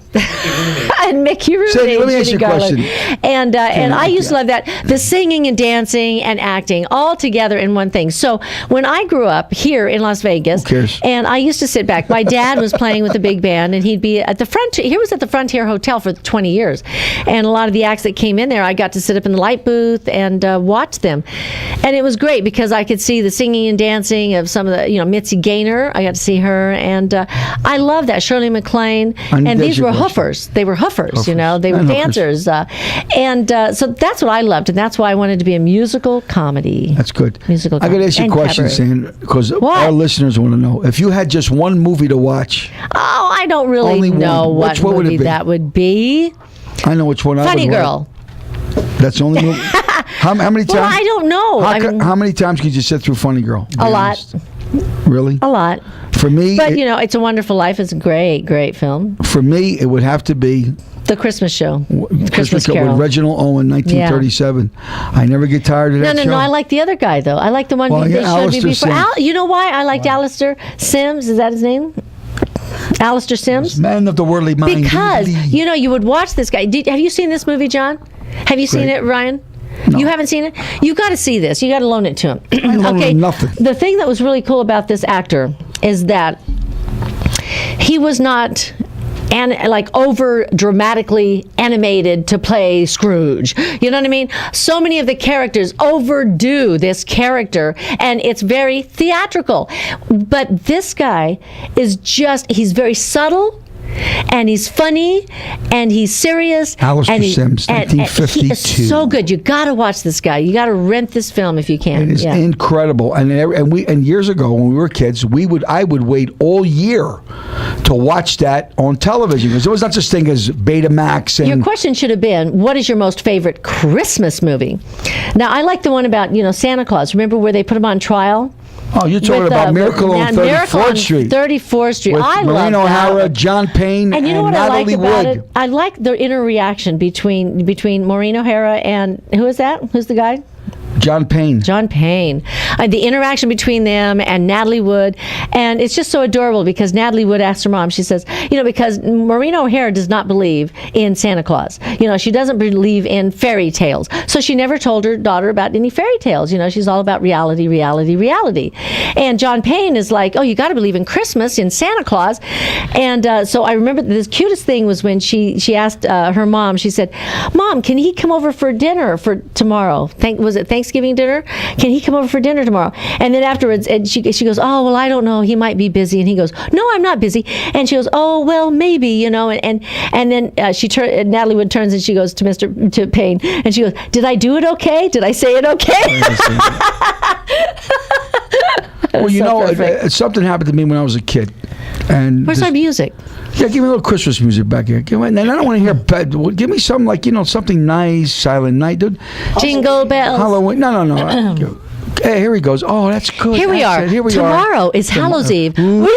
And Mickey Rooney. So, let me ask you a question. And I used to love that. The singing and dancing and acting all together in one thing. So when I grew up here in Las Vegas, who cares? And I used to sit back. My dad was playing with the big band, and he'd be at the front. He was at the Frontier Hotel for 20 years, and a lot of the acts that came in there, I got to sit up in the light booth and watch them, and it was great because I could see the singing and dancing of some of the, Mitzi Gaynor. I got to see her, and I love that. Shirley MacLaine, and these were hoofers. They were hoofers. They were dancers, and so that's what I loved, and that's why I wanted to be a musical comedy. That's good. Musical. I got to ask you a question, Sam, because our listeners want to know if you had just one movie to watch. Oh, I don't really know what movie that would be. I know which one. Funny Girl. That's the only movie. How many times? Well, I don't know. How many times could you sit through Funny Girl? A lot. Really? A lot. For me, but It's a Wonderful Life is a great film. For me, it would have to be The Christmas Show. Christmas Carol with Reginald Owen, 1937. Yeah. I never get tired of that show. No. I like the other guy though. I like the one they showed me before. You know why I liked Alistair Sims? Is that his name? Alistair Sims? Man of the worldly mind. Because you would watch this guy. Have you seen this movie, John? Have you seen it, Ryan? No. You haven't seen it? You got to see this. You got to loan it to him. Okay. Nothing. The thing that was really cool about this actor is that he was not over dramatically animated to play Scrooge. You know what I mean? So many of the characters overdo this character, and it's very theatrical. But this guy is he's very subtle. And he's funny, and he's serious. Alistair Sims, 1952. He is so good. You got to watch this guy. You got to rent this film if you can. It is incredible. And years ago when we were kids, I would wait all year to watch that on television because there was not such thing as Betamax. Your question should have been, what is your most favorite Christmas movie? Now I like the one about Santa Claus. Remember where they put him on trial? Oh, you're talking about Miracle on 34th Street. 34th Street. With I love Maureen O'Hara, John Payne, and you know what Natalie I like about Wood. it? I like the interaction between Maureen O'Hara and who is that? Who's the guy? John Payne. The interaction between them and Natalie Wood. And it's just so adorable because Natalie Wood asked her mom, she says, because Maureen O'Hara does not believe in Santa Claus. She doesn't believe in fairy tales. So she never told her daughter about any fairy tales. She's all about reality. And John Payne is like, oh, you got to believe in Christmas, in Santa Claus. And so I remember the cutest thing was when she asked her mom, she said, Mom, can he come over for dinner for tomorrow? Was it Thanksgiving dinner? Can he come over for dinner tomorrow? And then afterwards, and she goes, oh, well, I don't know. He might be busy. And he goes, no, I'm not busy. And she goes, oh, well, maybe, and then Natalie Wood turns and she goes to Payne, and she goes, did I do it okay? Did I say it okay? Well, something happened to me when I was a kid. And where's our music? Yeah, give me a little Christmas music back here. And I don't want to hear bad. Give me something like, something nice, Silent Night, dude. Jingle bells. Halloween. No. Hey, here he goes. Oh, that's good. Here we are. Tomorrow is Hallows Eve. You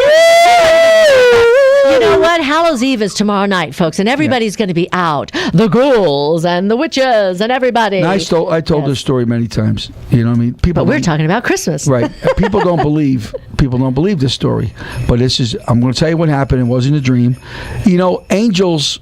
know what? Hallows Eve is tomorrow night, folks, and everybody's going to be out. The ghouls and the witches and everybody. And I told this story many times. You know what I mean? But we're talking about Christmas. Right. People don't believe this story. But I'm going to tell you what happened. It wasn't a dream. Angels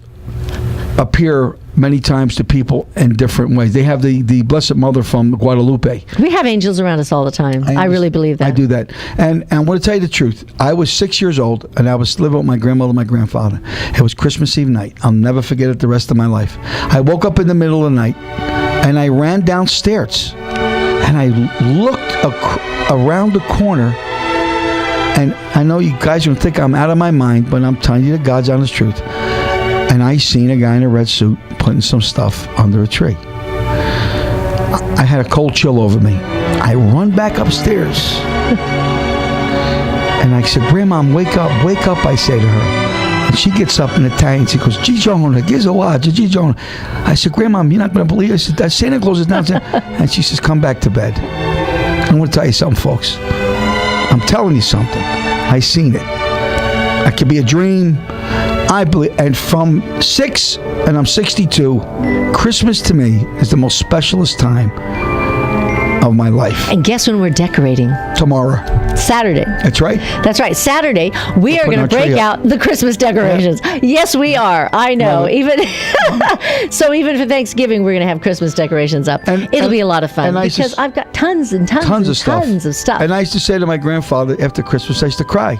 appear many times to people in different ways. They have the Blessed Mother from Guadalupe. We have angels around us all the time. I really believe that. I do that. And I'm going to tell you the truth. I was 6 years old, and I was living with my grandmother and my grandfather. It was Christmas Eve night. I'll never forget it the rest of my life. I woke up in the middle of the night, and I ran downstairs, and I looked around the corner, and I know you guys are going to think I'm out of my mind, but I'm telling you the God's honest truth. And I seen a guy in a red suit putting some stuff under a tree. I had a cold chill over me. I run back upstairs. And I said, Grandma, wake up, I say to her. And she gets up in Italian. She goes, Gigione, Gigione. I said, Grandma, you're not going to believe it. I said, Santa Claus is downstairs. And she says, come back to bed. I'm going to tell you something, folks. I'm telling you something. I seen it. It could be a dream. I believe, and from 6, and I'm 62, Christmas to me is the most specialest time of my life. And guess when we're decorating? Tomorrow. Saturday. That's right. Saturday, we are going to break out the Christmas decorations. Yeah. Yes, we are. I know. So even for Thanksgiving, we're going to have Christmas decorations up. It'll be a lot of fun because I've got tons of stuff. And I used to say to my grandfather after Christmas, I used to cry.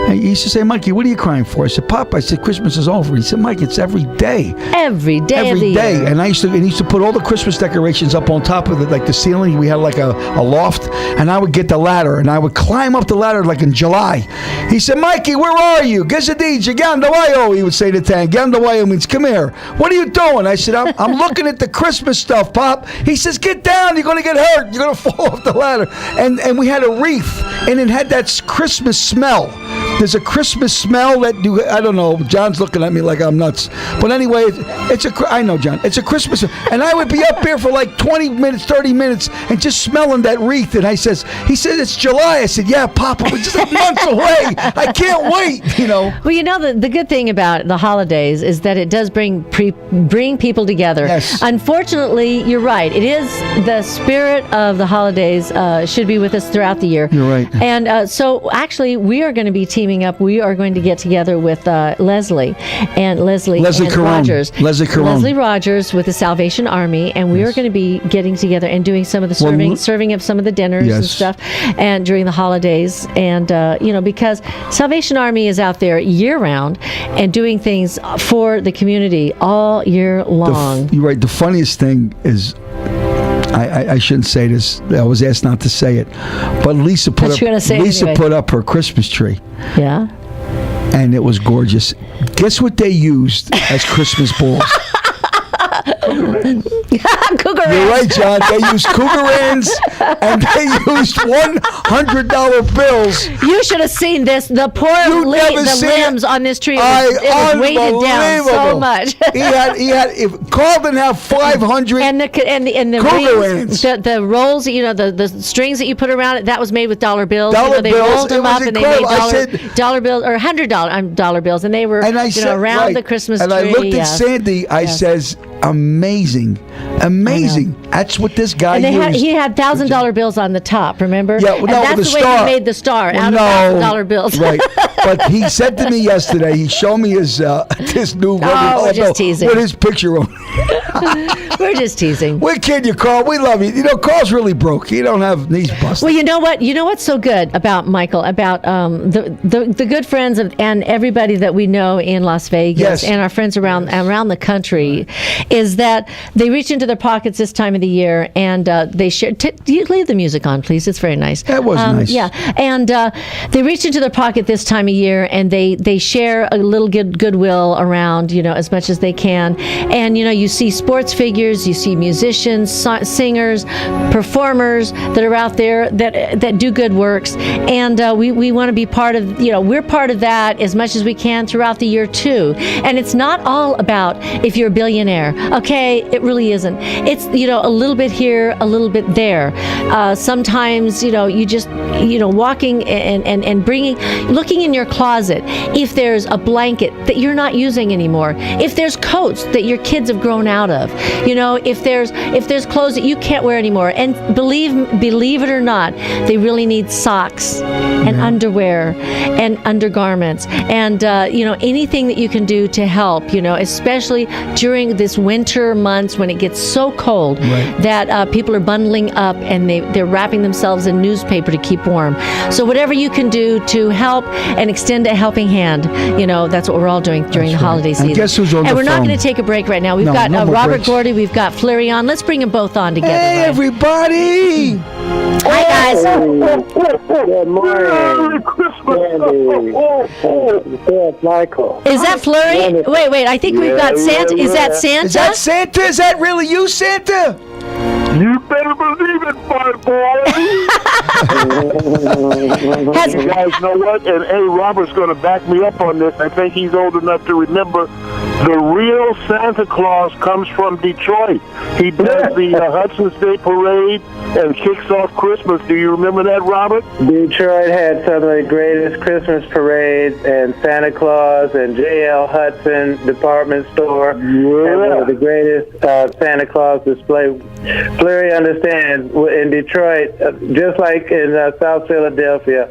And he used to say, Mikey, what are you crying for? I said, Pop, Christmas is over. He said, Mike, it's every day. Every day of the year. And he used to put all the Christmas decorations up on top of the ceiling. We had like a loft. And I would get the ladder. And I would climb up the ladder like in July. He said, Mikey, where are you? He would say to Tang. Gandawayo means, come here. What are you doing? I said, I'm looking at the Christmas stuff, Pop. He says, get down. You're going to get hurt. You're going to fall off the ladder. And we had a wreath. And it had that Christmas smell. There's a Christmas smell that I don't know. John's looking at me like I'm nuts. But anyway, I know, John. It's a Christmas. And I would be up here for like 20 minutes, 30 minutes, and just smelling that wreath. And he said, it's July. I said, yeah, Papa, we're just months away. I can't wait, Well, the good thing about the holidays is that it does bring people together. Yes. Unfortunately, you're right. It is the spirit of the holidays should be with us throughout the year. You're right. And so actually, we are going to be teaming up. We are going to get together with Leslie Rogers. Leslie Rogers with the Salvation Army, and we are going to be getting together and doing some of the serving of some of the dinners and stuff, and during the holidays, and because Salvation Army is out there year round and doing things for the community all year long. You're right. The funniest thing is, I shouldn't say this. I was asked not to say it, but Lisa put up her Christmas tree. Yeah. And it was gorgeous. Guess what they used as Christmas balls? Cougar You're right, John. They used Cougar ends, and they used $100 bills. You should have seen this. The limbs on this tree. It was weighted down so much. Carl didn't have 500. And the Cougar ends. The rolls, the strings that you put around it, that was made with dollar bills. They bills. rolled them up and incredible. they made dollar bills or $100 dollar bills, and they were around the Christmas tree. And I looked at Sandy. I says, amazing. That's what this guy and used. he had $1,000 bills on the top, remember? Yeah, and no, that's the the way star. he made the star, Well, out of $1,000 bills. Right. But he said to me yesterday, he showed me his this new we're just teasing. with his picture on it. We're just teasing. We're kidding you, Carl. We love you. You know, Carl's really broke. He don't have knees busted. Well, you know what? You know what's so good about Michael, about the good friends and everybody that we know in Las Vegas Yes. and our friends around the country, is that they reach into their pockets this time of the year and they share. You leave the music on, please. It's very nice. That was nice. Yeah, and they reach into their pocket this time of year and they share a little goodwill around, as much as they can. And you see sports figures, you see musicians, singers, performers that are out there that do good works, and we want to be part of. We're part of that as much as we can throughout the year too. And it's not all about if you're a billionaire. Okay, it really isn't. It's a little bit here, a little bit there. Sometimes you just walking and bringing, looking in your closet if there's a blanket that you're not using anymore, if there's coats that your kids have grown out of, if there's clothes that you can't wear anymore. And believe it or not, they really need socks and underwear and undergarments and anything that you can do to help, especially during this winter months when it gets so cold that people are bundling up and they're wrapping themselves in newspaper to keep warm. So whatever you can do to help and extend a helping hand, that's what we're all doing during the holiday season. And guess who's on the we're not phone? going to take a break right now. We've got no more Robert breaks. Gordy, we've got Fleury on. Let's bring them both on together. Hey, Ray. everybody! Hi, guys. Good morning. Merry Christmas. Yes, Michael. Is that Fleury? Wait. I think we've got Santa. Is that Santa? Is that Santa? Is that really you, Santa? You better believe it, my boy. You guys know what? And A. Robert's going to back me up on this. I think he's old enough to remember the real Santa Claus comes from Detroit. He does the Hudson's Day Parade and kicks off Christmas. Do you remember that, Robert? Detroit had some of the greatest Christmas parades, and Santa Claus and J.L. Hudson department store and one of the greatest Santa Claus display. Fleury understands in Detroit, just like in South Philadelphia,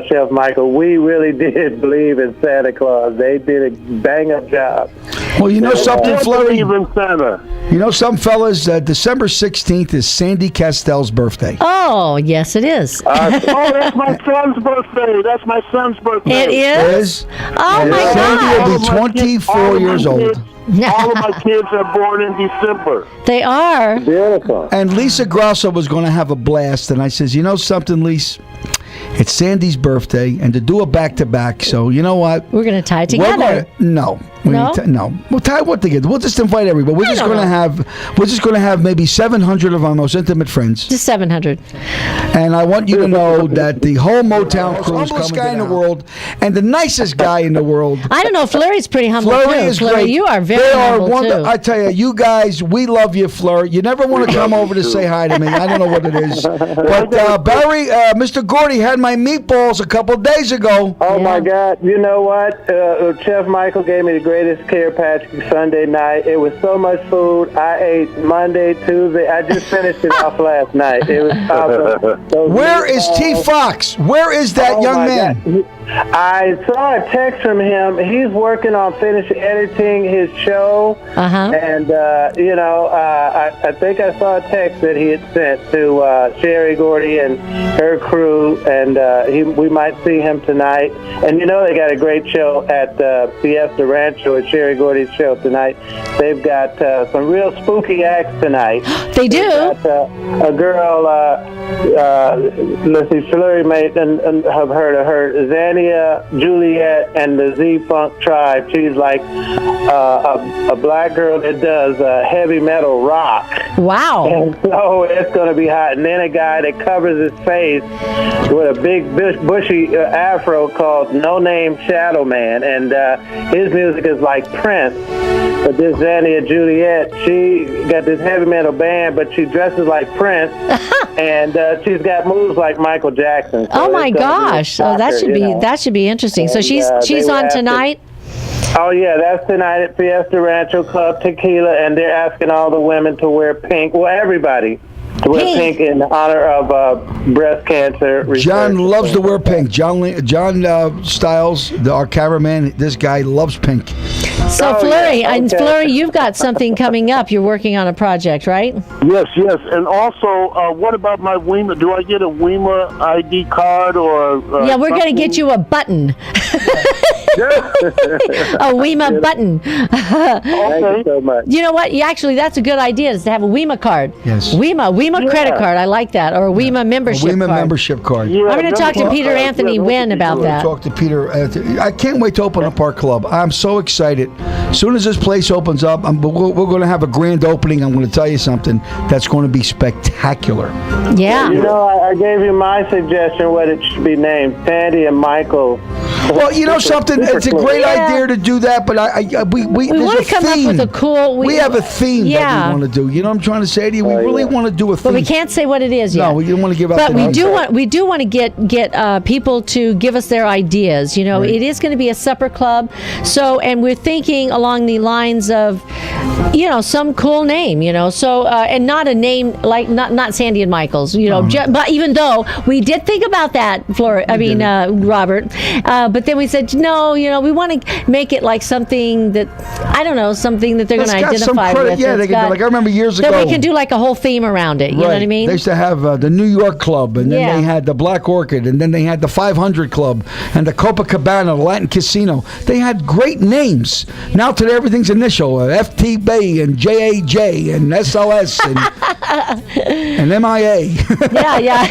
Chef Michael, we really did believe in Santa Claus. They did a bang-up job. Well, you know something, Fleury? Even Santa. You know some fellas, December 16th is Sandy Kastel's birthday. Oh, yes, it is. That's my son's birthday. That's my son's birthday. It is? Oh, my Sandy God. will be 24 years old. All of my kids are born in December. They are. Beautiful. And Lisa Grosso was going to have a blast, and I says, you know something, Lisa? It's Sandy's birthday, and to do a back-to-back, so you know what? We're going to tie it together. No. No? We'll tie what together. We'll just invite everybody. We're just going to have maybe 700 of our most intimate friends. Just 700. And I want you to know that the whole Motown crew is humblest guy in the world and the nicest guy in the world. I don't know. Fleury's pretty humble, Fleury too. is Fleury, great. you are very They are humble, too. I tell you, you guys, we love you, Fleury. You never want to come over to say hi to me. I don't know what it is. But Barry, Mr. Gordy had my meatballs a couple days ago. Oh, my God. You know what? Chef Michael gave me the greatest care package Sunday night. It was so much food. I ate Monday, Tuesday. I just finished it off last night. It was awesome. Where is T. Fox? Where is that young man? God. I saw a text from him. He's working on editing his show. And, I think I saw a text that he had sent to Sherry Gordy and her crew, and we might see him tonight. And, they got a great show at Fiesta Rancho at Sherry Gordy's show tonight. They've got some real spooky acts tonight. They do. They've got a girl, let's see, Fleury made and have heard of her, Zania Juliet and the Z-Funk Tribe. She's like a black girl that does heavy metal rock. Wow. And so it's going to be hot. And then a guy that covers his face with a big bushy afro called No Name Shadow Man. And his music is like Prince. But this Zania Juliet, she got this heavy metal band, but she dresses like Prince. And she's got moves like Michael Jackson. So Oh, my gosh. shocker, That should be interesting. So she's on tonight? Oh, yeah, that's tonight at Fiesta Rancho Club Tequila, and they're asking all the women to wear pink. Well, everybody to wear pink in honor of breast cancer research. John loves to wear pink. John Stiles, our cameraman, this guy loves pink. So, Flurry, you've got something coming up. You're working on a project, right? Yes. And also, what about my WEMA? Do I get a WEMA ID card or? Yeah, we're going to get you a button. A WEMA button. Thank you so much. You know what? Actually, that's a good idea, is to have a WEMA card. Yes. WEMA credit card. I like that. Or a WEMA membership WEMA card. membership card. Yeah, I'm going to talk to Peter Anthony Wynn about that. Talk to Peter. I can't wait to open up our club. I'm so excited. As soon as this place opens up, we're going to have a grand opening. I'm going to tell you something that's going to be spectacular. Yeah. You know, I gave you my suggestion what it should be named, Sandy and Michael. Well, you know something? It's a great idea to do that, but we want to come up with a cool. We have a theme that we want to do. You know what I'm trying to say to you? We really want to do a theme. But we can't say what it is yet. No, we don't want to give out. But we do want to get people to give us their ideas. You know, it is going to be a supper club. So, and we're thinking along the lines of, you know, some cool name. You know, so and not a name like not Sandy and Michael's. You know, but even though we did think about that, Robert. But then we said, no, you know, we want to make it like something that, I don't know, something that they're going to identify with. Yeah, they can do, like I remember years ago. That we can do like a whole theme around it. You know what I mean? They used to have the New York Club, and then they had the Black Orchid, and then they had the 500 Club, and the Copacabana, the Latin Casino. They had great names. Now today everything's initial, FTB and JAJ and SLS and MIA. Yeah.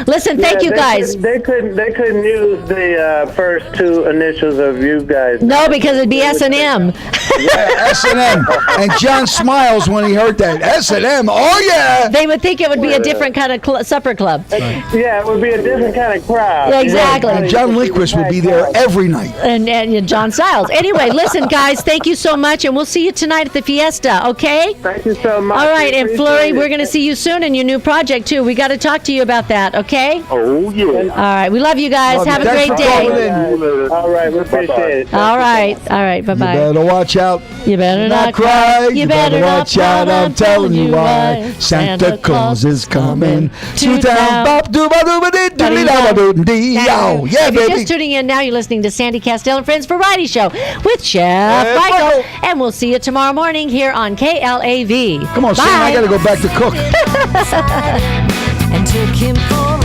Listen, thank you guys. They couldn't use the first two initials of you guys. No, because it'd be S&M. Yeah, S&M. And John smiles when he heard that. S&M, oh yeah. They would think it would be a different kind of supper club. Yeah, it would be a different kind of crowd. Yeah, exactly. And John Lindquist would be there every night. And John Stiles. Anyway, listen, guys, thank you so much, and we'll see you tonight at the Fiesta, okay? Thank you so much. All right, and Flurry, we're going to see you soon in your new project, too. We got to talk to you about that, okay? Oh, yeah. All right, we love you guys. Have a great day. All right, we appreciate it. All right, bye-bye. You better watch out. You better not cry. You better watch out. I'm telling you why. Santa Claus is coming to town. Yeah, if you're just tuning in now, you're listening to Sandy Kastel and Friends Variety Show with Chef Michael. And we'll see you tomorrow morning here on KLAV. Come on, Sam, I got to go back to cook. And took him for